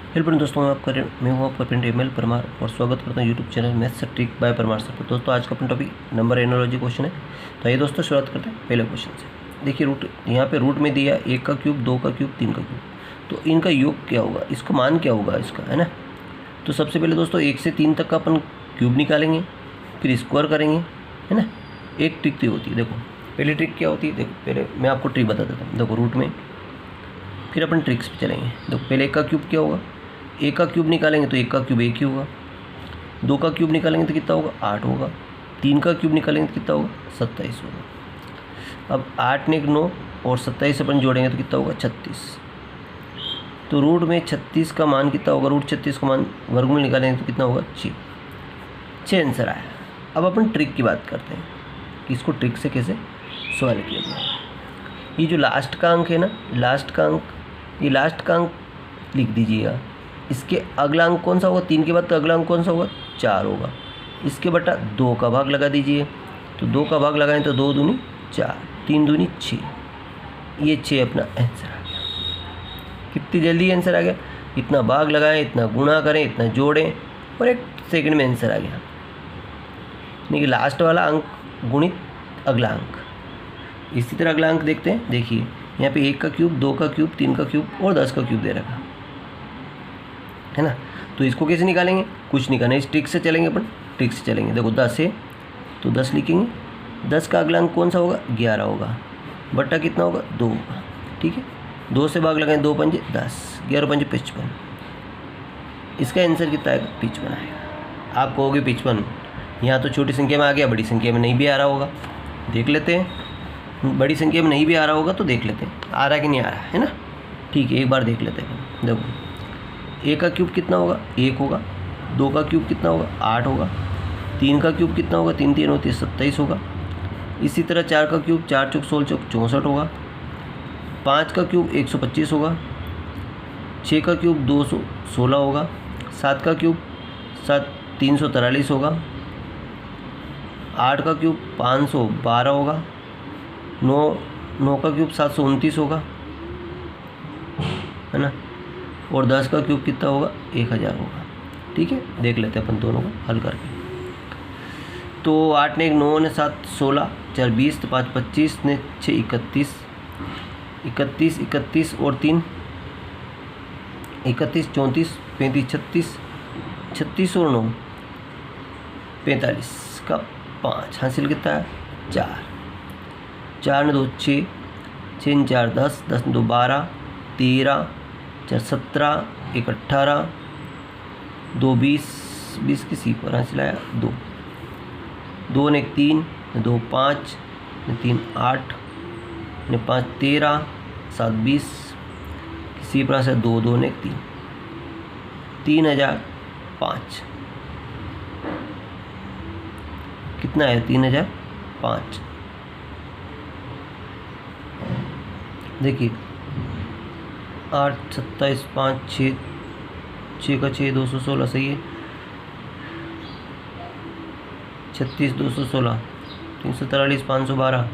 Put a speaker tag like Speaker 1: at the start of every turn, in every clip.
Speaker 1: Hello friend दोस्तों, मैं हूँ आपका फ्रेंड एमएल परमार और स्वागत करता हूँ YouTube channel maths trick bye Parmar sir पर। दोस्तों आज का अपना टॉपिक नंबर एनालॉजी क्वेश्चन है। तो आइए दोस्तों शुरुआत करते हैं पहले क्वेश्चन से। देखिए रूट यहाँ पे रूट में दिया 1 का क्यूब, 2 का क्यूब, 3 का क्यूब। तो इनका योग क्या होगा, इसका मान क्या होगा इसका, है ना। तो सबसे पहले दोस्तों 1 से 3 तक का अपन क्यूब निकालेंगे, फिर स्क्वायर करेंगे, है ना। एक ट्रिक तो होती है, देखो पहले ट्रिक क्या होती है, देखो पहले मैं आपको ट्रिक बता देता हूँ। देखो रूट में फिर अपन ट्रिक्स पे चलेंगे। देखो पहले 1 का क्यूब क्या होगा, 1 का क्यूब निकालेंगे तो 1 का क्यूब 1 ही होगा। 2 का क्यूब निकालेंगे तो कितना होगा, 8 होगा। 3 का क्यूब निकालेंगे तो कितना होगा, 27 होगा। अब 8 ने 9 और 27 अपन जोड़ेंगे तो कितना होगा, 36। तो रूट में 36 का मान कितना होगा, रूट 36 का मान वर्गमूल निकालेंगे तो कितना होगा, 6 आंसर आया। अब अपन ट्रिक की बात करते हैं कि इसको ट्रिक से कैसे सॉल्व किया जाए। ये जो लास्ट का अंक है ना, लास्ट का अंक, ये लास्ट का अंक लिख दीजिएगा। इसके अगला अंक कौन सा होगा, 3 के बाद तो अगला अंक कौन सा होगा, 4 होगा। इसके बटा 2 का भाग लगा दीजिए। तो 2 का भाग लगाएं तो 2 दूनी 4, 3 दूनी 6। ये 6 अपना आंसर आ गया। कितनी जल्दी आंसर आ गया, इतना भाग लगाएं, इतना गुणा करें, इतना जोड़ें और 1 सेकंड में आंसर आ गया। यानी कि लास्ट वाला अंक गुणित अगला अंक। इसी तरह अगला अंक देखते हैं। देखिए यहाँ पे 1 का क्यूब, 2 का क्यूब, 3 का क्यूब और 10 का क्यूब दे रखा है ना। तो इसको कैसे निकालेंगे, कुछ नहीं करना, इस ट्रिक से चलेंगे अपन, ट्रिक से चलेंगे। देखो 10 है तो 10 लिखेंगे। 10 का अगला अंक कौन सा होगा, 11 होगा। बट्टा कितना होगा, 2 होगा। ठीक है, 2 से भाग लगाएं, 2 पंजे 10, 11 पंजे 55। इसका आंसर कितना आएगा, 55 आएगा। आप कहोगे 55 यहाँ तो छोटी संख्या में आ गया, बड़ी संख्या में नहीं भी आ रहा होगा। देख लेते हैं, बड़ी संख्या में नहीं भी आ रहा होगा तो देख लेते हैं आ रहा है कि नहीं आ रहा है ना। ठीक है, एक बार देख लेते हैं। देखो 1 का क्यूब कितना होगा, 1 होगा। 2 का क्यूब कितना होगा, 8 होगा। 3 का क्यूब कितना होगा, 3 3 होती है 27 होगा। इसी तरह 4 का क्यूब, 4 चौक 16 चौक 64 होगा। 5 का क्यूब 125 होगा। 6 का क्यूब 216 होगा। 7 का क्यूब 343 होगा। 8 का क्यूब 512 होगा। 9 का क्यूब 729 होगा, है ना। और 10 का क्यूब कितना होगा, 1000 होगा। ठीक है, देख लेते हैं अपन दोनों को हल करके। तो 8 ने 1 9 ने 7 16 4 20 तो 5 25 ने 6 31 31 31 और 3 31 34 35 36 36 और 9 45 का 5 हासिल कितना है, 4। 4 ने 2 6, 6 ने 4 10, 10 ने 2 12, 13 4 17, 1 18, 2 20, 20 किसी पर हासिल आया 2। 2 ने 1 3, 2 5, 3 8, 5 13, 7 20, किसी पर हासिल 2 2 ने 3, 3005। कितना है, 3005। देखिए 8 27 5 6 6 का 6 216 सही है। 36 216 343 512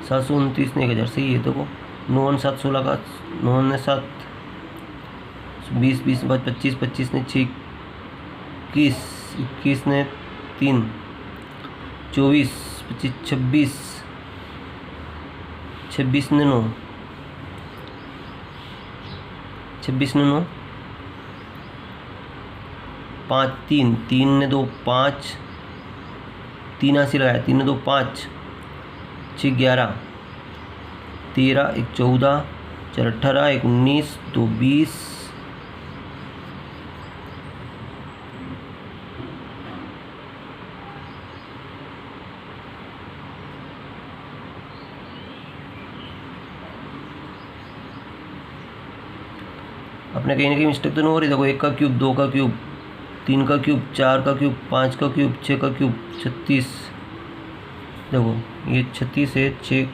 Speaker 1: 729 ने 1000 सही है। देखो 9 7 16 का 9 ने 7 20 20 25 25 ने 6 21 21 ने 3 24 25 26 26 ने 9 26 ने 9 5 3 3 ने 2 5 3 हासिल लगाया, 3 ने 2 5 6 11 13 1 14 4 18 1 19 2 20 अपने कहीं ना कहीं मिस्टेक तो नहीं हो रही। देखो 1 का क्यूब, 2 का क्यूब, 3 का क्यूब, 4 का क्यूब, 5 का क्यूब, 6 का क्यूब 36। देखो ये 36 है, 6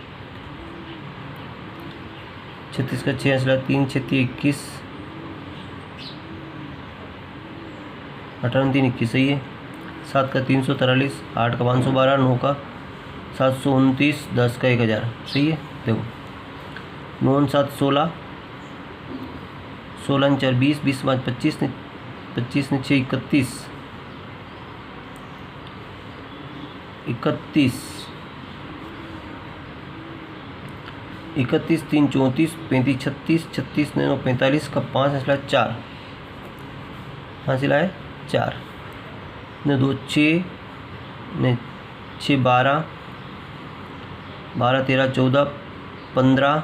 Speaker 1: 36 का 6 असला 3 36 21 18 3 21 सही है। 7 का 343, 8 का 512, 9 का 729, 10 का 1000 सही है। देखो 9 7 16 16 ने 4 20, 20 5 25 ने 6 31, 31 3 34, 35 36, 36 9 45 का 5 हासिल है 4, हासिल है 4 ने 2 6 ने 6 12, 12 13 14 15,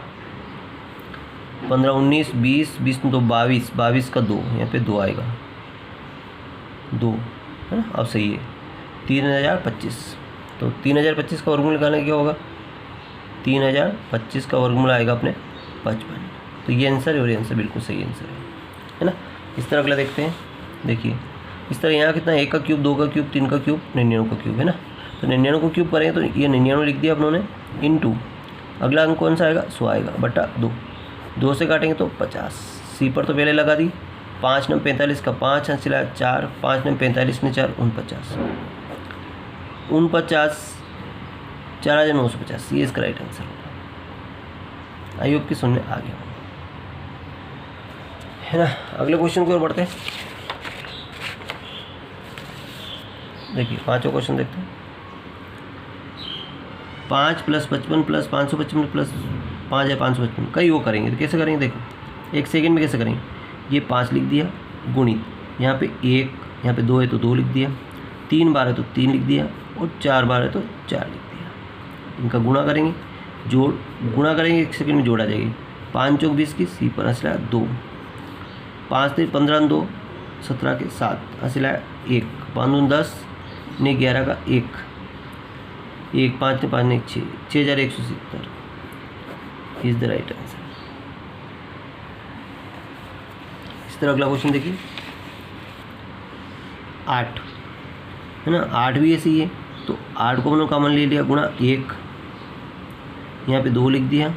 Speaker 1: 15 19 20, 20 में 2 22, 22 का 2, यहाँ पे 2 आएगा 2, है ना। अब सही है 3025। तो 3025 का वर्गमूल निकालने क्या होगा, 3025 का वर्गमूल आएगा अपने 55। तो ये आंसर है और ये आंसर बिल्कुल सही आंसर है ना। इस तरह अगला देखते हैं। देखिए इस तरह यहाँ कितना 1 का क्यूब, 2 का क्यूब, 3 का क्यूब, 99 का क्यूब है ना। तो 99 को क्यूब करेंगे तो ये 99 लिख दिया अपनों ने इंटू अगला अंक कौन सा आएगा 100 आएगा बटा 2, 2 से काटेंगे तो 50, सी पर तो पहले लगा दी। 5 9 45 का 5 हासिल है 4, 5 9 45 ने 4 49, 4950, ये इसका राइट आंसर होगा। आई होप कि सुनने आ गया है ना। अगले क्वेश्चन की ओर बढ़ते हैं। देखिए 5वां क्वेश्चन देखते हैं। 5 + 55 + 555 + 5 है 555, कई वो करेंगे तो कैसे करेंगे, देखो 1 सेकेंड में कैसे करेंगे। ये 5 लिख दिया गुणित, यहाँ पे 1, यहाँ पे 2 है तो 2 लिख दिया, 3 बार है तो 3 लिख दिया और 4 बार है तो 4 लिख दिया। इनका गुणा करेंगे, गुणा करेंगे 1 सेकेंड में जोड़ा जाएगी। 5 चौक 20 की, सी पर हासिल है 2, 5 3 15 2 17 के 7 हासिल है 1, 5 दूनी 10 ने 11 का 1, 5 ने 5 ने 6, 6170 इज द राइट आंसर। इस तरह अगला क्वेश्चन देखिए 8 है ना। 8 भी ऐसे ही है तो 8 को हमने कॉमन ले लिया, गुणा 1, यहाँ पे 2 लिख दिया,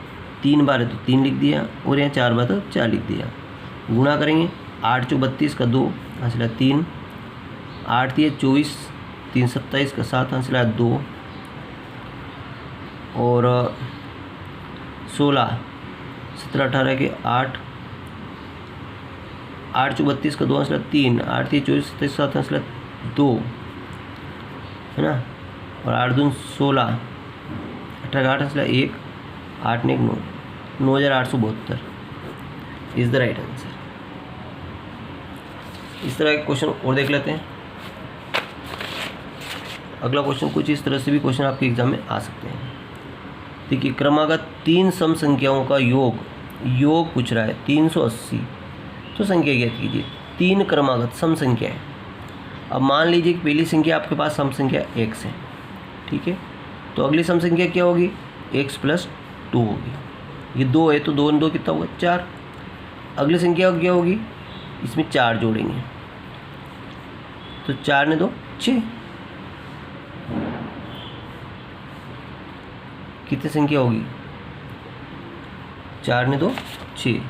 Speaker 1: 3 बार है तो 3 लिख दिया और यहाँ 4 बार तो 4 लिख दिया। गुणा करेंगे 8 चौक 32 का 2 हासिल है 3, 8 3 24, 3 27 का 7 हासिल है 2 और 16 17 18 के 8, 8 चौक 32 का 2 हासिल है 3, 8 3 24 27 7 हासिल है 2 है ना। और 8 दून 16, 18 का 8 हासिल है 1, 8 ने 1 9, 9872 इज़ द राइट आंसर। इस तरह के क्वेश्चन और देख लेते हैं। अगला क्वेश्चन कुछ इस तरह से भी क्वेश्चन आपके एग्जाम में आ सकते हैं। देखिए क्रमागत 3 सम संख्याओं का योग पूछ रहा है 380। तो संख्या ज्ञात कीजिए। 3 क्रमागत सम संख्या है। अब मान लीजिए कि पहली संख्या आपके पास सम संख्या x है, ठीक है। तो अगली सम संख्या क्या होगी, x + 2 होगी। ये 2 है तो 2 और 2 कितना होगा 4। अगली संख्या क्या होगी, इसमें 4 जोड़ेंगे तो 4 ने 2 6। कितनी संख्या होगी, 4 ने 2 6।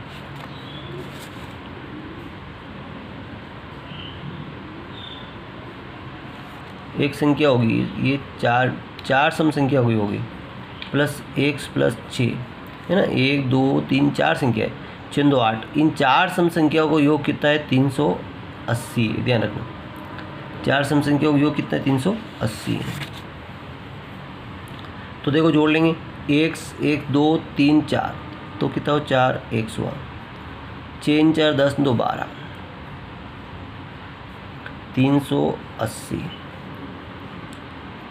Speaker 1: एक संख्या होगी, ये 4 सम संख्या हुई होगी प्लस x + 6 है ना। 1 2 3 4 संख्या है, 6 2 8। इन 4 सम संख्याओं को योग कितना है 380। ध्यान रखना 4 सम संख्याओं को योग कितना है 380 है। तो देखो जोड़ लेंगे x 1 2 3 4 तो कितना हो 4 1 हुआ, 6 4 10 2 12 380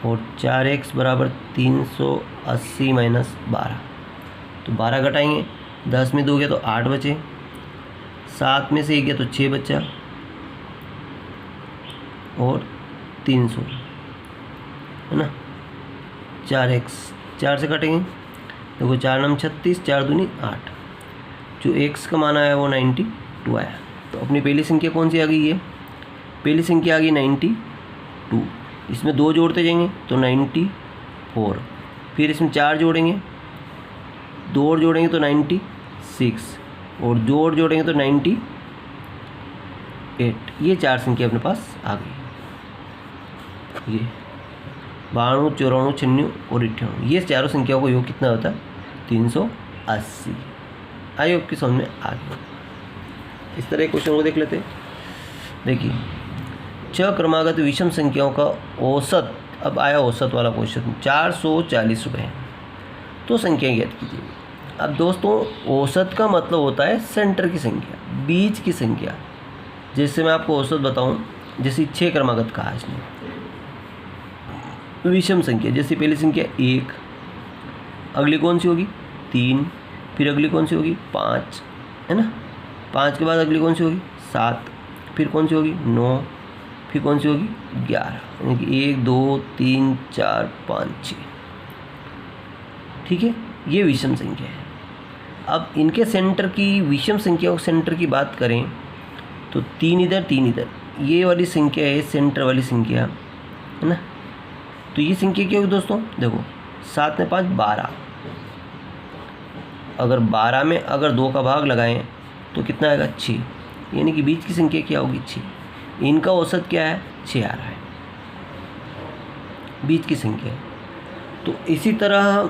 Speaker 1: और 4x = 380 - 12। तो 12 घटाएंगे, 10 में 2 गया तो 8 बचे, 7 में से 1 गया तो 6 बचा और 300 है ना। 4x 4 से काटेंगे, देखो 4 9 36, 4 दूनी 8। जो x का मान आया वो 92 आया। तो अपनी पहली संख्या कौन सी आ गई है, पहली संख्या आ गई 92। इसमें 2 जोड़ते जाएंगे तो 94, फिर इसमें 4 जोड़ेंगे, 2 और जोड़ेंगे तो 96 और 2 और जोड़ेंगे तो 98। ये 4 संख्या अपने पास आ गई। ये 92 94 96 और 98, ये चारों संख्याओं का योग कितना होता है 380। आई होप की समझ में आ गई। इस तरह के क्वेश्चन को देख लेते हैं। देखिए 6 क्रमागत विषम संख्याओं का औसत, अब आया औसत वाला क्वेश्चन, 440 रुपये है। तो संख्या ज्ञात कीजिए। अब दोस्तों औसत का मतलब होता है सेंटर की संख्या, बीच की संख्या। जैसे मैं आपको औसत बताऊं, जैसे 6 क्रमागत कहा इसने, विषम संख्या जैसे पहली संख्या 1, अगली कौन सी होगी 3, फिर अगली कौन सी होगी 5, है ना। 5 के बाद अगली कौन सी होगी 7, फिर कौन सी होगी 9, फिर कौन सी होगी 11, यानी कि 1 2 3 4 5 6। ठीक है, ये विषम संख्या है। अब इनके सेंटर की, विषम संख्याओं के सेंटर की बात करें तो 3 इधर 3 इधर, ये वाली संख्या है सेंटर वाली संख्या, है ना। तो ये संख्या क्या होगी दोस्तों, देखो 7 में 5 12, अगर 12 में अगर 2 का भाग लगाएं तो कितना आएगा 6, यानी कि बीच की संख्या क्या होगी 6। इनका औसत क्या है 6 आ रहा है, बीच की संख्या है। तो इसी तरह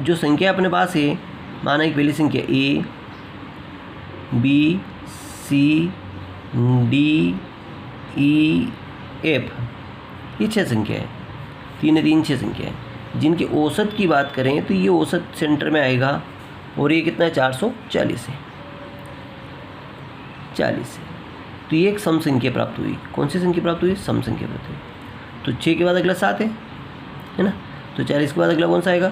Speaker 1: जो संख्या अपने पास है, माना एक पहली संख्या A B C D E F, ये 6 संख्या है, 3 3 6 संख्या है। जिनके औसत की बात करें तो ये औसत सेंटर में आएगा, और ये कितना है 440 है, 40 है। तो ये एक सम संख्या प्राप्त हुई। कौन सी संख्या प्राप्त हुई, सम संख्या प्राप्त हुई। तो 6 के बाद अगला 7 है ना। तो 40 के बाद अगला कौन सा आएगा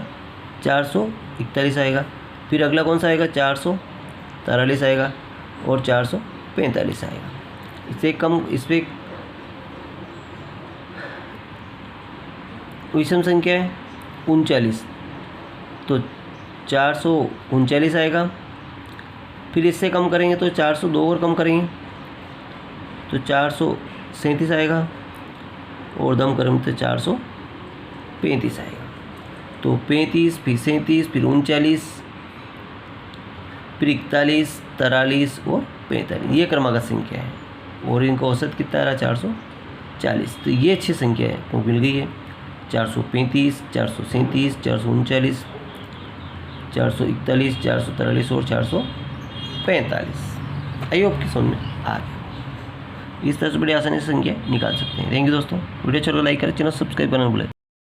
Speaker 1: 441 आएगा, फिर अगला कौन सा आएगा 443 आएगा, और 445 आएगा। इससे कम, इस पर विषम संख्या है 39, तो 439 आएगा। फिर इससे कम करेंगे तो 402 और कम करेंगे तो 437 आएगा, और दम करेंगे तो 435 आएगा। तो 35, फिर 37, फिर 39, फिर 41, 43 और 45, ये क्रमागत संख्या है। और इनका औसत कितना आ रहा है 440। तो ये अच्छी संख्या है, तो मिल गई है 435, 437, 439, 441, 443 और 445। आई होप कि समझ में आ गया। इस तरह से बड़ी आसानी से संख्या निकाल सकते हैं। थैंक यू दोस्तों, वीडियो अच्छा लगा लाइक करें, चैनल सब्सक्राइब करना भूलें।